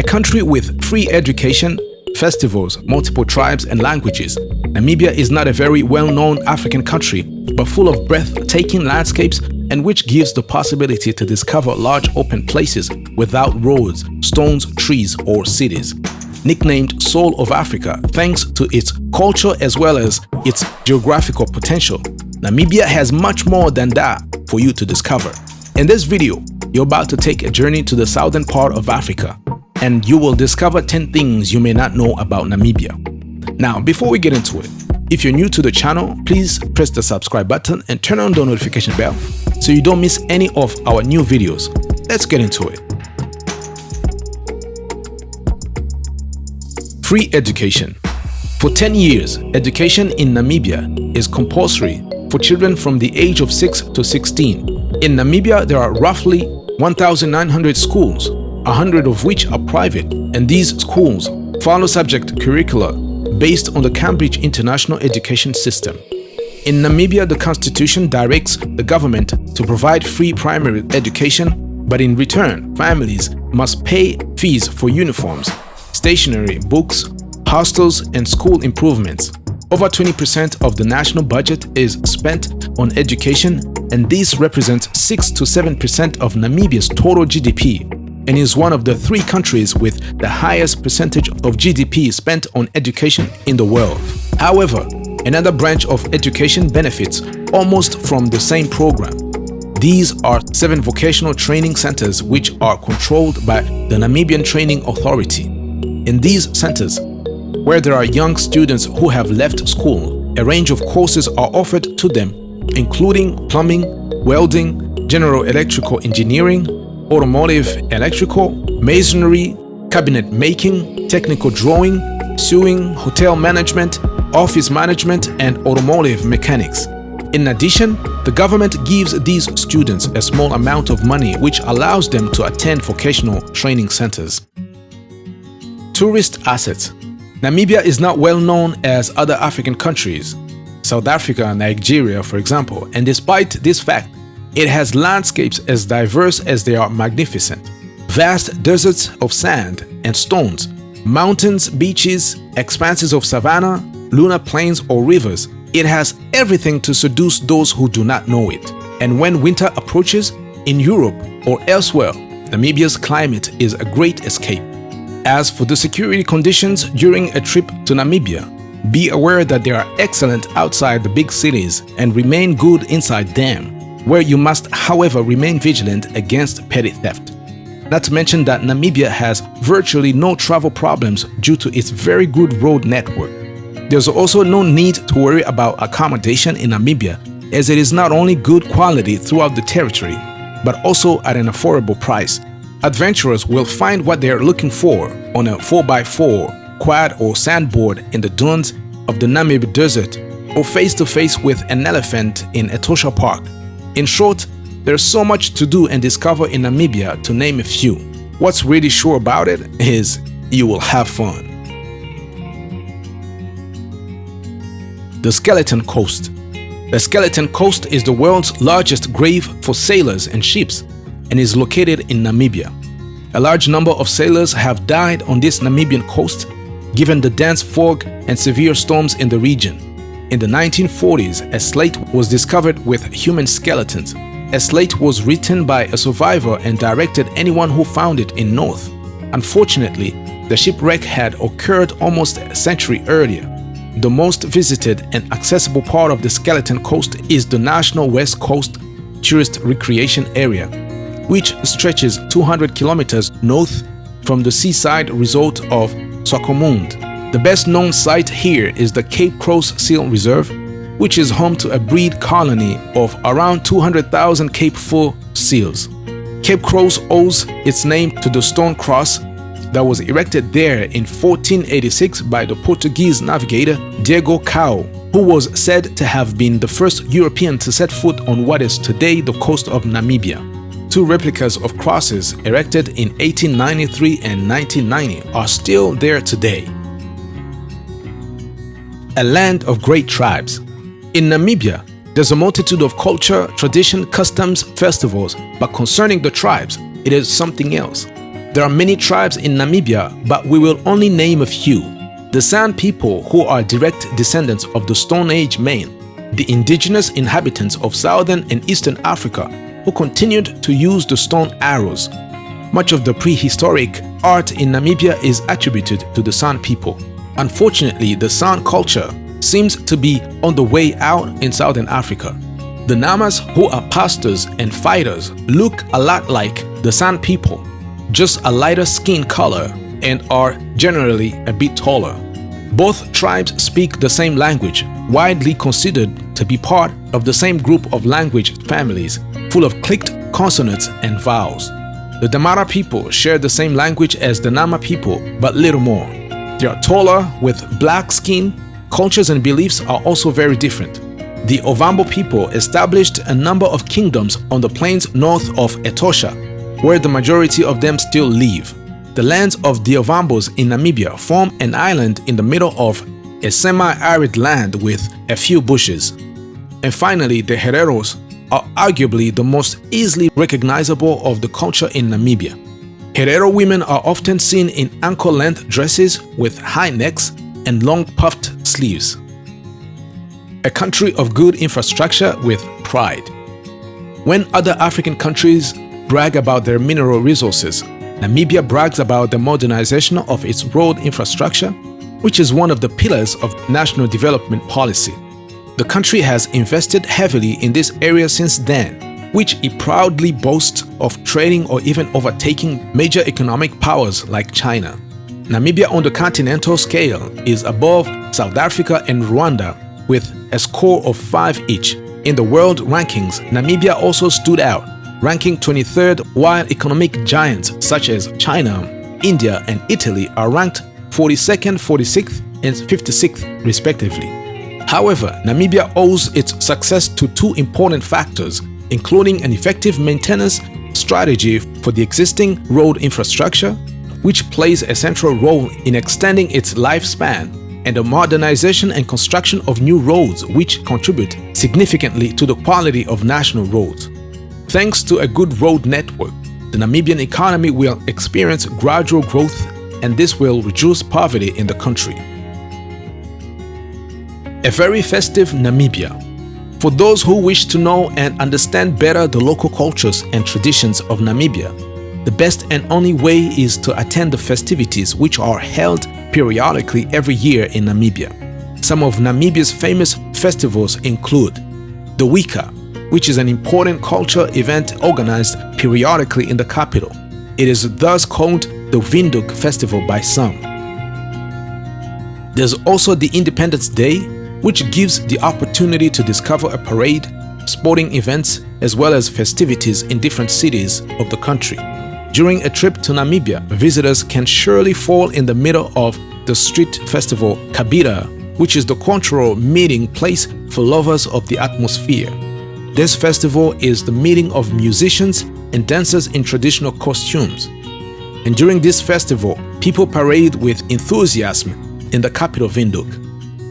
A country with free education, festivals, multiple tribes and languages, Namibia is not a very well-known African country, but full of breathtaking landscapes and which gives the possibility to discover large open places without roads, stones, trees, or cities. Nicknamed Soul of Africa thanks to its culture as well as its geographical potential, Namibia has much more than that for you to discover. In this video, you're about to take a journey to the southern part of Africa, and you will discover 10 things you may not know about Namibia. Now, before we get into it, if you're new to the channel, please press the subscribe button and turn on the notification bell so you don't miss any of our new videos. Let's get into it. Free education. For 10 years, education in Namibia is compulsory for children from the age of 6 to 16. In Namibia, there are roughly 1,900 schools, 100 of which are private, and these schools follow subject curricula based on the Cambridge International Education System. In Namibia, the constitution directs the government to provide free primary education, but in return, families must pay fees for uniforms, stationery, books, hostels, and school improvements. Over 20% of the national budget is spent on education, and this represents 6 to 7% of Namibia's total GDP, and is one of the 3 countries with the highest percentage of GDP spent on education in the world. However, another branch of education benefits almost from the same program. These are 7 vocational training centers which are controlled by the Namibian Training Authority. In these centers, where there are young students who have left school, a range of courses are offered to them, including plumbing, welding, general electrical engineering, automotive electrical, masonry, cabinet making, technical drawing, sewing, hotel management, office management, and automotive mechanics. In addition, the government gives these students a small amount of money which allows them to attend vocational training centers. Tourist assets. Namibia is not well known as other African countries, South Africa and Nigeria for example, and despite this fact, it has landscapes as diverse as they are magnificent. Vast deserts of sand and stones, mountains, beaches, expanses of savanna, lunar plains or rivers. It has everything to seduce those who do not know it. And when winter approaches, in Europe or elsewhere, Namibia's climate is a great escape. As for the security conditions during a trip to Namibia, be aware that they are excellent outside the big cities and remain good inside them, where you must, however, remain vigilant against petty theft. Not to mention that Namibia has virtually no travel problems due to its very good road network. There's also no need to worry about accommodation in Namibia, as it is not only good quality throughout the territory, but also at an affordable price. Adventurers will find what they are looking for on a 4x4, quad or sandboard in the dunes of the Namib Desert, or face-to-face with an elephant in Etosha Park. In short, there's so much to do and discover in Namibia, to name a few. What's really sure about it is you will have fun. The Skeleton Coast. The Skeleton Coast is the world's largest grave for sailors and ships and is located in Namibia. A large number of sailors have died on this Namibian coast, given the dense fog and severe storms in the region. In the 1940s, a slate was discovered with human skeletons. A slate was written by a survivor and directed anyone who found it in North. Unfortunately, the shipwreck had occurred almost a century earlier. The most visited and accessible part of the Skeleton Coast is the National West Coast Tourist Recreation Area, which stretches 200 kilometers north from the seaside resort of Swakopmund. The best-known site here is the Cape Cross Seal Reserve, which is home to a breed colony of around 200,000 Cape Four seals. Cape Cross owes its name to the stone cross that was erected there in 1486 by the Portuguese navigator Diego Cao, who was said to have been the first European to set foot on what is today the coast of Namibia. 2 replicas of crosses erected in 1893 and 1990 are still there today. A land of great tribes. In Namibia, there's a multitude of culture, tradition, customs, festivals, but concerning the tribes, it is something else. There are many tribes in Namibia, but we will only name a few. The San people, who are direct descendants of the Stone Age men, the indigenous inhabitants of southern and eastern Africa, who continued to use the stone arrows. Much of the prehistoric art in Namibia is attributed to the San people. Unfortunately, the San culture seems to be on the way out in southern Africa. The Namas, who are pastors and fighters, look a lot like the San people, just a lighter skin color, and are generally a bit taller. Both tribes speak the same language, widely considered to be part of the same group of language families, full of clicked consonants and vowels. The Damara people share the same language as the Nama people, but little more. They are taller, with black skin. Cultures and beliefs are also very different. The Ovambo people established a number of kingdoms on the plains north of Etosha, where the majority of them still live. The lands of the Ovambos in Namibia form an island in the middle of a semi-arid land with a few bushes. And finally, the Hereros are arguably the most easily recognizable of the culture in Namibia. Herero women are often seen in ankle-length dresses with high necks and long puffed sleeves. A country of good infrastructure with pride. When other African countries brag about their mineral resources, Namibia brags about the modernization of its road infrastructure, which is one of the pillars of national development policy. The country has invested heavily in this area since then, which it proudly boasts of trading or even overtaking major economic powers like China. Namibia on the continental scale is above South Africa and Rwanda with a score of 5 each. In the world rankings, Namibia also stood out, ranking 23rd, while economic giants such as China, India, and Italy are ranked 42nd, 46th, and 56th respectively. However, Namibia owes its success to two important factors, including an effective maintenance strategy for the existing road infrastructure, which plays a central role in extending its lifespan, and the modernization and construction of new roads, which contribute significantly to the quality of national roads. Thanks to a good road network, the Namibian economy will experience gradual growth, and this will reduce poverty in the country. A very festive Namibia. For those who wish to know and understand better the local cultures and traditions of Namibia, the best and only way is to attend the festivities which are held periodically every year in Namibia. Some of Namibia's famous festivals include the Wika, which is an important cultural event organized periodically in the capital. It is thus called the Windhoek Festival by some. There's also the Independence Day, which gives the opportunity to discover a parade, sporting events, as well as festivities in different cities of the country. During a trip to Namibia, visitors can surely fall in the middle of the street festival Kabira, which is the cultural meeting place for lovers of the atmosphere. This festival is the meeting of musicians and dancers in traditional costumes. And during this festival, people parade with enthusiasm in the capital Windhoek.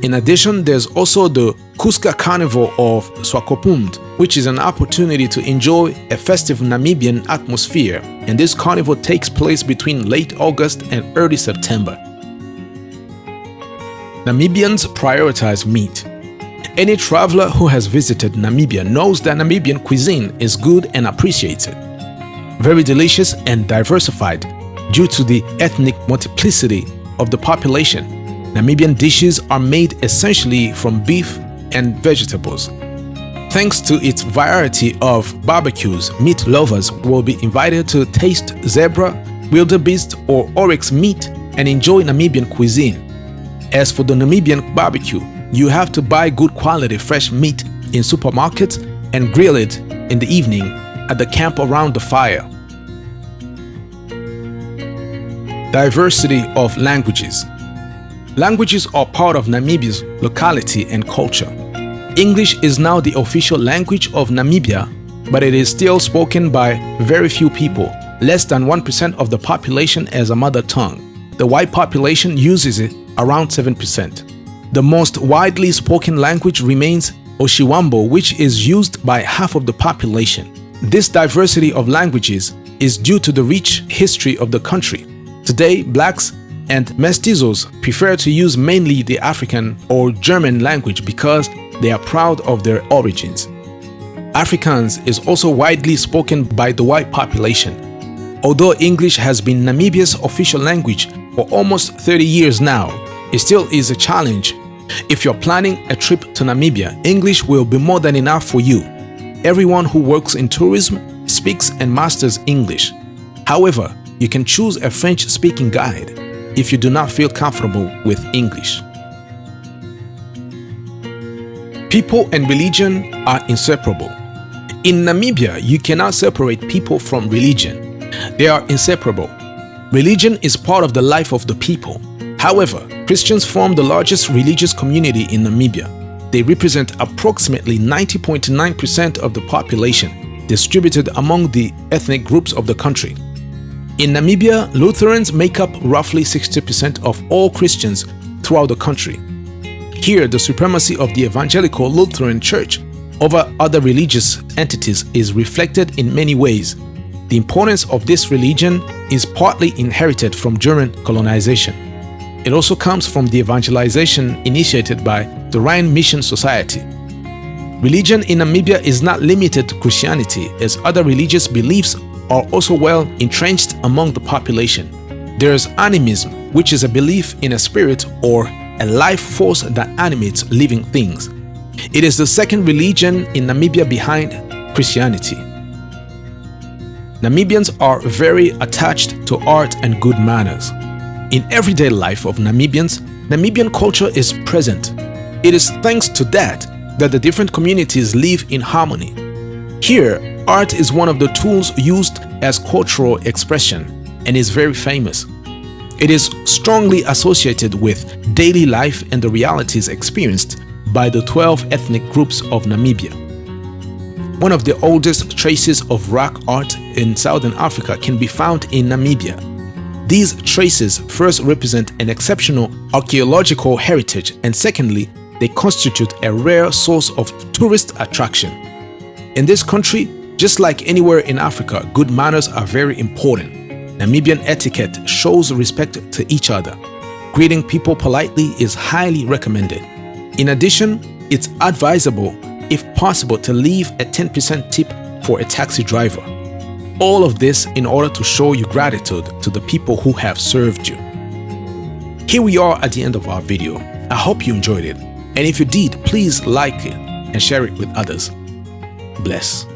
In addition, there's also the Kuska Carnival of Swakopmund, which is an opportunity to enjoy a festive Namibian atmosphere, and this carnival takes place between late August and early September. Namibians prioritize meat. Any traveler who has visited Namibia knows that Namibian cuisine is good and appreciated. Very delicious and diversified due to the ethnic multiplicity of the population. Namibian dishes are made essentially from beef and vegetables. Thanks to its variety of barbecues, meat lovers will be invited to taste zebra, wildebeest, or oryx meat and enjoy Namibian cuisine. As for the Namibian barbecue, you have to buy good quality fresh meat in supermarkets and grill it in the evening at the camp around the fire. Diversity of languages. Languages are part of Namibia's locality and culture. English is now the official language of Namibia, but it is still spoken by very few people, less than 1% of the population as a mother tongue. The white population uses it around 7%. The most widely spoken language remains Oshiwambo, which is used by half of the population. This diversity of languages is due to the rich history of the country. Today, blacks and mestizos prefer to use mainly the African or German language because they are proud of their origins. Afrikaans is also widely spoken by the white population. Although English has been Namibia's official language for almost 30 years now, it still is a challenge. If you're planning a trip to Namibia, English will be more than enough for you. Everyone who works in tourism speaks and masters English. However, you can choose a French-speaking guide if you do not feel comfortable with English. People and religion are inseparable. In Namibia, you cannot separate people from religion. They are inseparable. Religion is part of the life of the people. However, Christians form the largest religious community in Namibia. They represent approximately 90.9% of the population, distributed among the ethnic groups of the country. In Namibia, Lutherans make up roughly 60% of all Christians throughout the country. Here, the supremacy of the Evangelical Lutheran Church over other religious entities is reflected in many ways. The importance of this religion is partly inherited from German colonization. It also comes from the evangelization initiated by the Rhine Mission Society. Religion in Namibia is not limited to Christianity, as other religious beliefs are also well entrenched among the population. There is animism, which is a belief in a spirit or a life force that animates living things. It is the second religion in Namibia behind Christianity. Namibians are very attached to art and good manners. In everyday life of Namibians, Namibian culture is present. It is thanks to that the different communities live in harmony. Here, art is one of the tools used as cultural expression and is very famous. It is strongly associated with daily life and the realities experienced by the 12 ethnic groups of Namibia. One of the oldest traces of rock art in Southern Africa can be found in Namibia. These traces first represent an exceptional archaeological heritage, and secondly, they constitute a rare source of tourist attraction. In this country, just like anywhere in Africa, good manners are very important. Namibian etiquette shows respect to each other. Greeting people politely is highly recommended. In addition, it's advisable, if possible, to leave a 10% tip for a taxi driver. All of this in order to show your gratitude to the people who have served you. Here we are at the end of our video. I hope you enjoyed it. And if you did, please like it and share it with others. Bless.